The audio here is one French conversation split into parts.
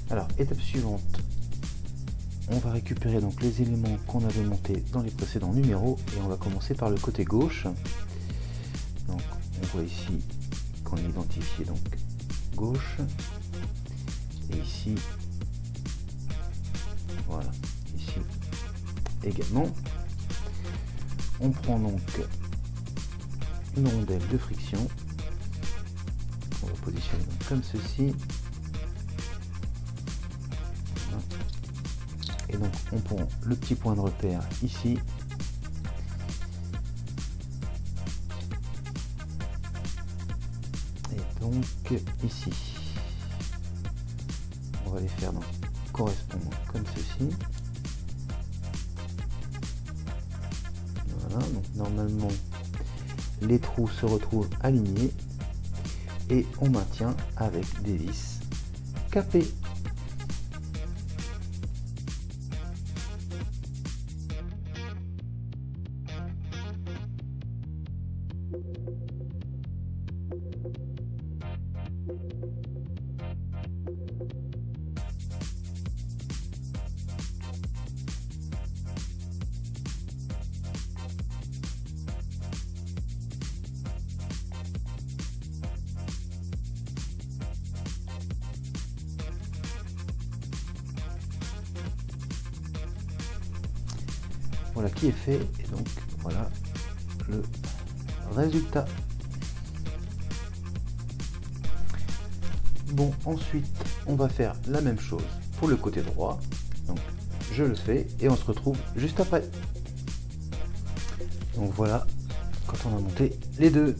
Alors, étape suivante, on va récupérer donc les éléments qu'on avait montés dans les précédents numéros et on va commencer par le côté gauche. Donc on voit ici qu'on a identifié donc gauche et ici, voilà, ici également. On prend donc une rondelle de friction, on va positionner donc comme ceci. Et donc on prend le petit point de repère ici. Et donc ici. On va les faire donc correspondre comme ceci. Voilà, donc normalement les trous se retrouvent alignés et on maintient avec des vis capées. Voilà qui est fait et donc voilà le résultat. Bon, ensuite on va faire la même chose pour le côté droit. Donc je le fais et on se retrouve juste après. Donc voilà quand on a monté les deux.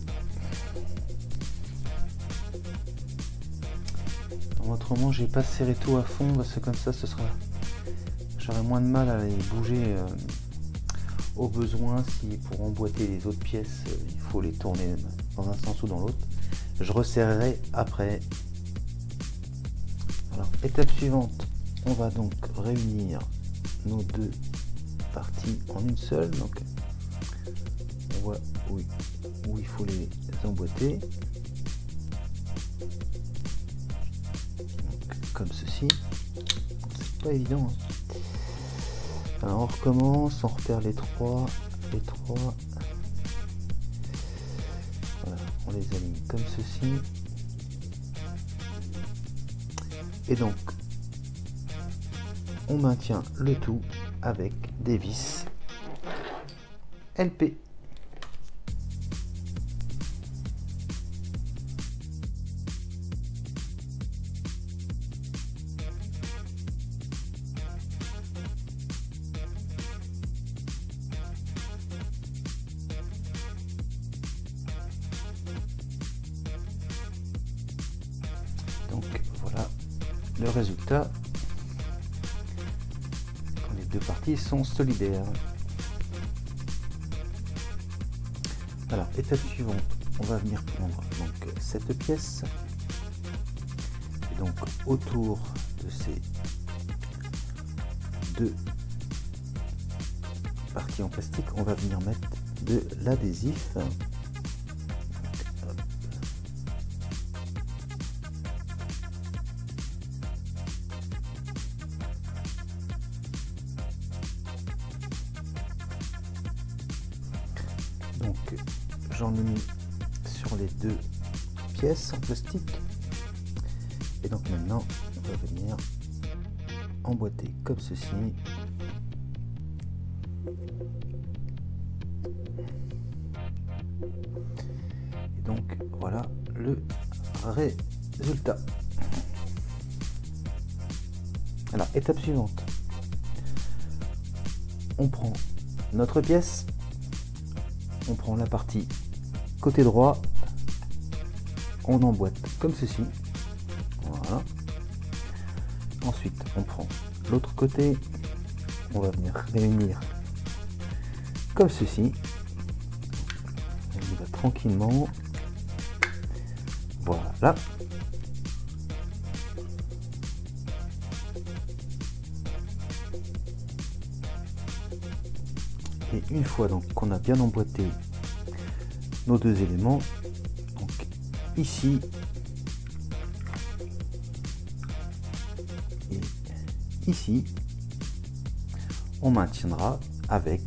Autrement j'ai pas serré tout à fond parce que comme ça ce sera, j'aurai moins de mal à les bouger au besoin. Si pour emboîter les autres pièces il faut les tourner dans un sens ou dans l'autre, je resserrerai après. Alors étape suivante, on va donc réunir nos deux parties en une seule. Donc on voit où il faut les emboîter, donc, comme ceci. C'est pas évident hein. Alors on recommence, on repère les trois, voilà, on les aligne comme ceci, et donc on maintient le tout avec des vis LP. Donc voilà le résultat quand les deux parties sont solidaires. Alors étape suivante, on va venir prendre donc cette pièce et donc autour de ces deux parties en plastique on va venir mettre de l'adhésif. Donc j'en ai mis sur les deux pièces en plastique et donc maintenant on va venir emboîter comme ceci. Et donc voilà le résultat. Alors étape suivante, on prend notre pièce, on prend la partie côté droit, on emboîte comme ceci, voilà. Ensuite on prend l'autre côté, on va venir réunir comme ceci, on y va tranquillement, voilà. Et une fois donc qu'on a bien emboîté nos deux éléments, donc ici Et ici, on maintiendra avec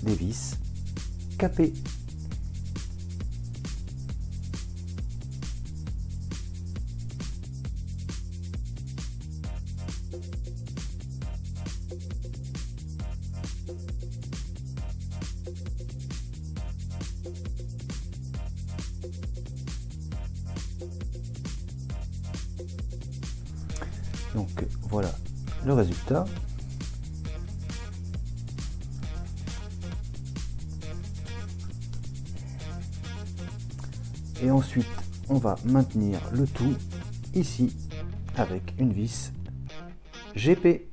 des vis capées. Donc voilà le résultat. Et ensuite on va maintenir le tout ici avec une vis GP.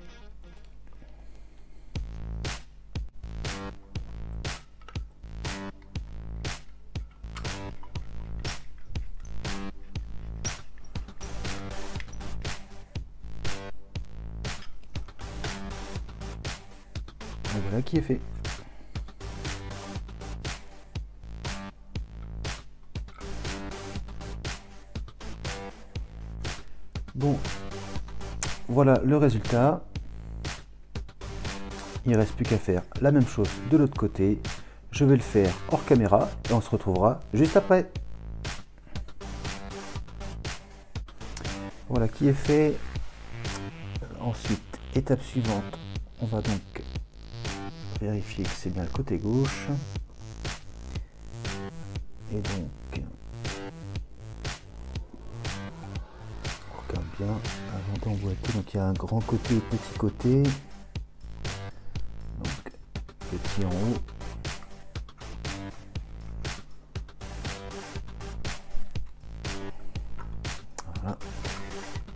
Et voilà qui est fait. Bon, voilà le résultat. Il ne reste plus qu'à faire la même chose de l'autre côté. Je vais le faire hors caméra et on se retrouvera juste après. Voilà qui est fait. Ensuite, étape suivante, on va donc vérifier que c'est bien le côté gauche. Et donc, on regarde bien avant d'emboîter. Donc il y a un grand côté et petit côté. Donc petit en haut. Voilà.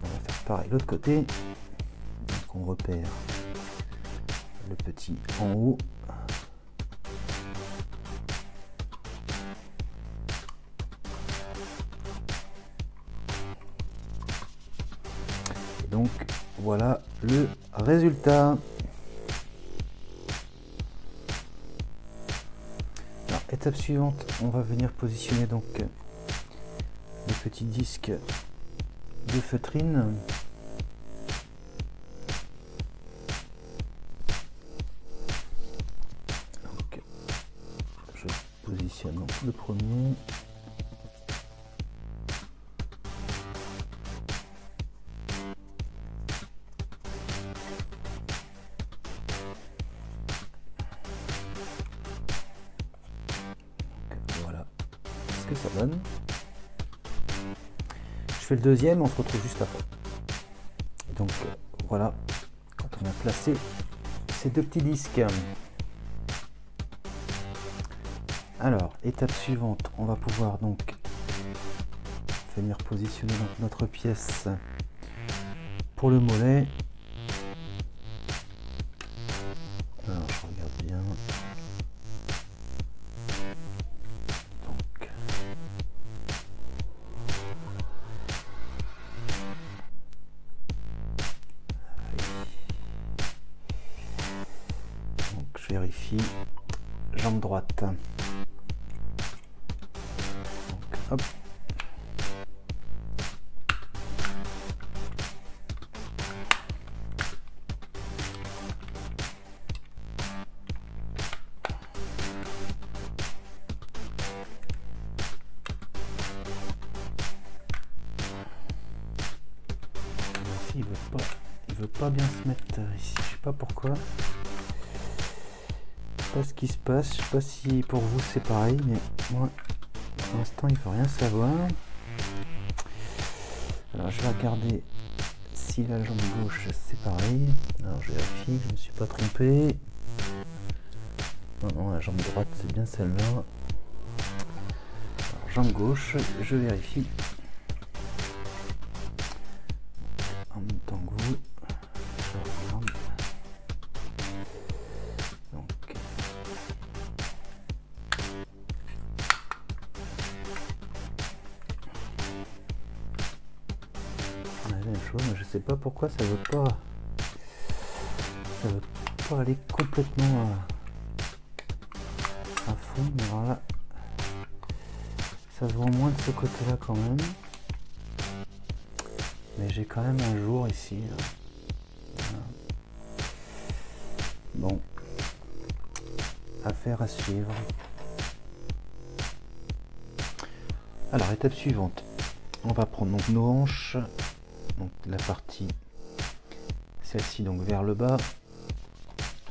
On va faire pareil de l'autre côté. Donc on repère le petit en haut. Et donc voilà le résultat. Alors, étape suivante, on va venir positionner donc les petits disques de feutrine. Donc, je positionne donc le premier. Voilà ce que ça donne. Je fais le deuxième, on se retrouve juste après. Donc voilà, quand on a placé ces deux petits disques. Alors, étape suivante, on va pouvoir donc venir positionner donc notre pièce pour le mollet. Alors, je regarde bien. Donc, je vérifie. Jambe droite. Donc, hop. Il veut pas bien se mettre ici, je sais pas pourquoi. Je sais pas ce qui se passe, je sais pas si pour vous c'est pareil, mais moi pour l'instant il faut rien savoir. Alors je vais regarder si la jambe gauche c'est pareil. Alors je vérifie que je me suis pas trompé. Non, non, la jambe droite c'est bien celle-là. Jambe gauche, je vérifie. En même temps que vous. Je regarde. Donc. La même chose, mais je sais pas pourquoi ça veut pas aller complètement à fond, mais alors là ça se voit moins de ce côté là quand même, mais j'ai quand même un jour ici. Bon, affaire à suivre. Alors, étape suivante, on va prendre donc nos hanches, donc la partie, celle-ci donc vers le bas.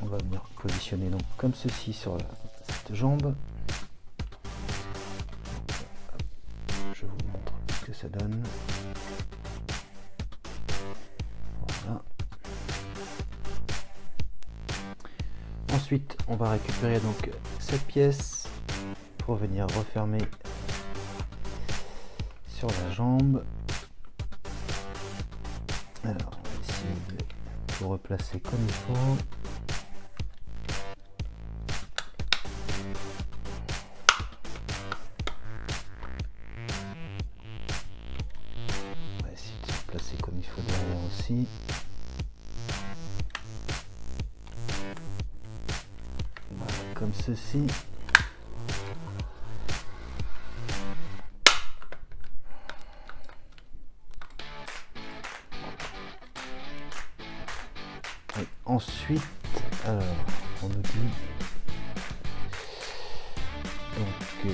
On va venir positionner donc comme ceci sur cette jambe. Je vous montre ce que ça donne. Voilà. Ensuite, on va récupérer donc cette pièce pour venir refermer sur la jambe. Alors, on va essayer de tout replacer comme il faut. On va essayer de se placer comme il faut derrière aussi. Voilà, comme ceci. Et ensuite, alors, on nous dit donc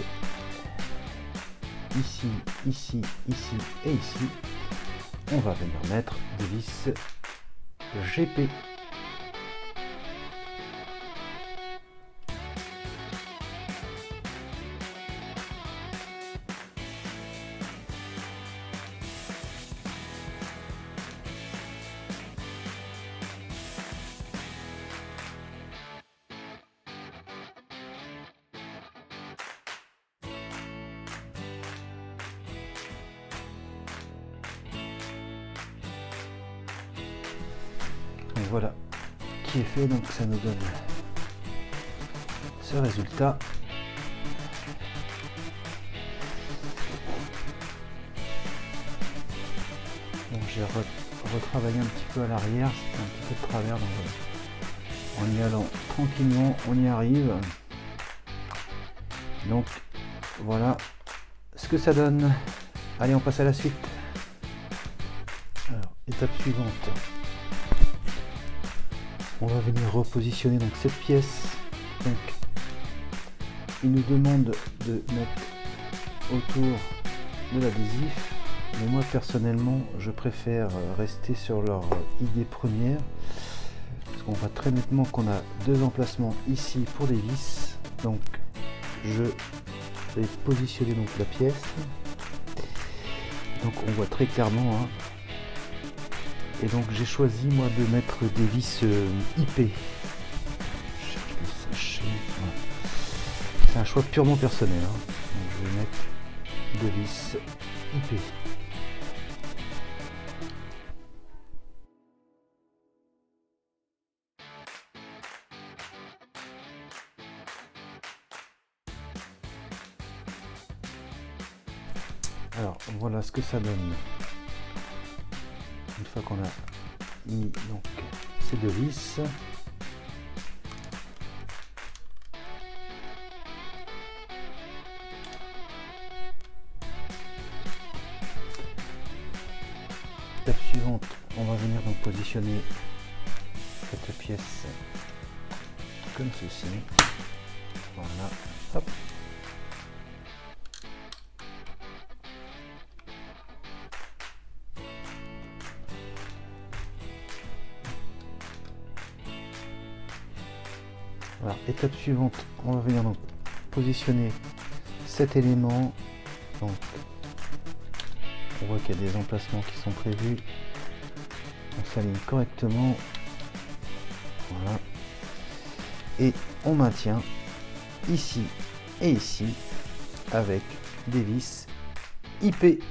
ici, ici, ici et ici, on va venir mettre des vis GP. Et voilà qui est fait, donc ça nous donne ce résultat. Bon, j'ai retravaillé un petit peu à l'arrière, c'était un petit peu de travers, donc en y allant tranquillement on y arrive. Donc voilà ce que ça donne. Allez, on passe à la suite. Alors, étape suivante, on va venir repositionner donc cette pièce. Donc il nous demande de mettre autour de l'adhésif, mais moi personnellement je préfère rester sur leur idée première, parce qu'on voit très nettement qu'on a deux emplacements ici pour des vis. Donc je vais positionner donc la pièce, donc on voit très clairement, hein. Et donc j'ai choisi moi de mettre des vis IP. Voilà. C'est un choix purement personnel, hein. Donc je vais mettre des vis IP. Alors voilà ce que ça donne une fois qu'on a mis donc ces deux vis. Étape suivante, on va venir donc positionner cette pièce comme ceci. Voilà, hop. Alors, étape suivante, on va venir donc positionner cet élément. Donc, on voit qu'il y a des emplacements qui sont prévus. On s'aligne correctement. Voilà. Et on maintient ici et ici avec des vis IP.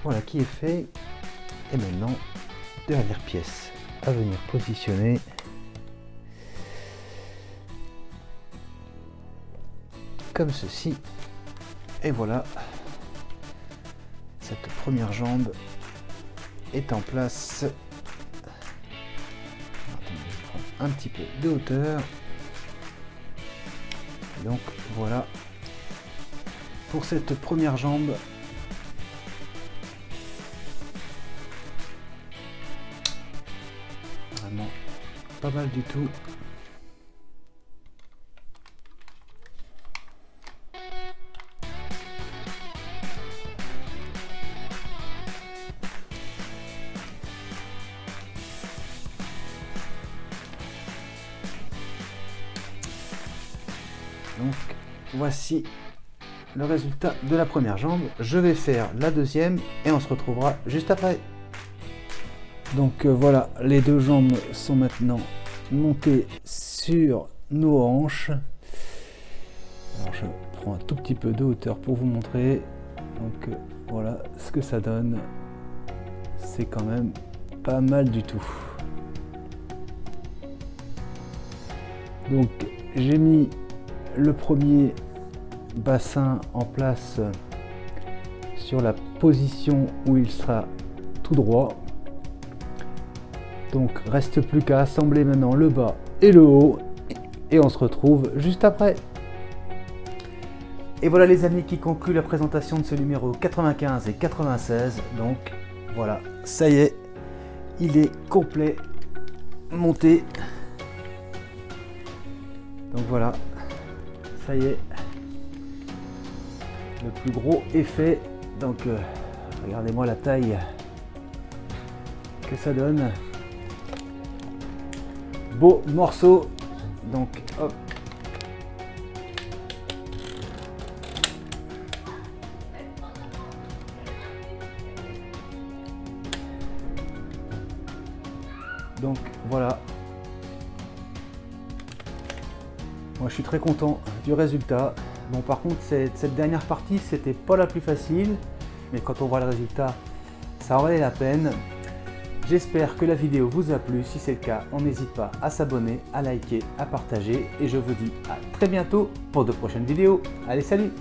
Voilà qui est fait. Et maintenant, dernière pièce à venir positionner. Comme ceci. Et voilà, cette première jambe est en place. Attendez, je prends un petit peu de hauteur. Donc voilà pour cette première jambe. Vraiment pas mal du tout. Donc voici le résultat de la première jambe. Je vais faire la deuxième et on se retrouvera juste après. Donc voilà, les deux jambes sont maintenant montées sur nos hanches. Alors je prends un tout petit peu de hauteur pour vous montrer. Donc voilà ce que ça donne. C'est quand même pas mal du tout. Donc j'ai mis le premier bassin en place sur la position où il sera tout droit. Donc reste plus qu'à assembler maintenant le bas et le haut et on se retrouve juste après. Et voilà les amis qui conclut la présentation de ce numéro 95 et 96. Donc voilà, ça y est, il est complet, monté. Donc voilà, ça y est, le plus gros est fait. Donc regardez-moi la taille que ça donne. Beau morceau. Donc hop. Donc voilà. Moi je suis très content du résultat. Bon par contre cette dernière partie c'était pas la plus facile, mais quand on voit le résultat ça en valait la peine. J'espère que la vidéo vous a plu. Si c'est le cas, on n'hésite pas à s'abonner, à liker, à partager et je vous dis à très bientôt pour de prochaines vidéos. Allez, salut!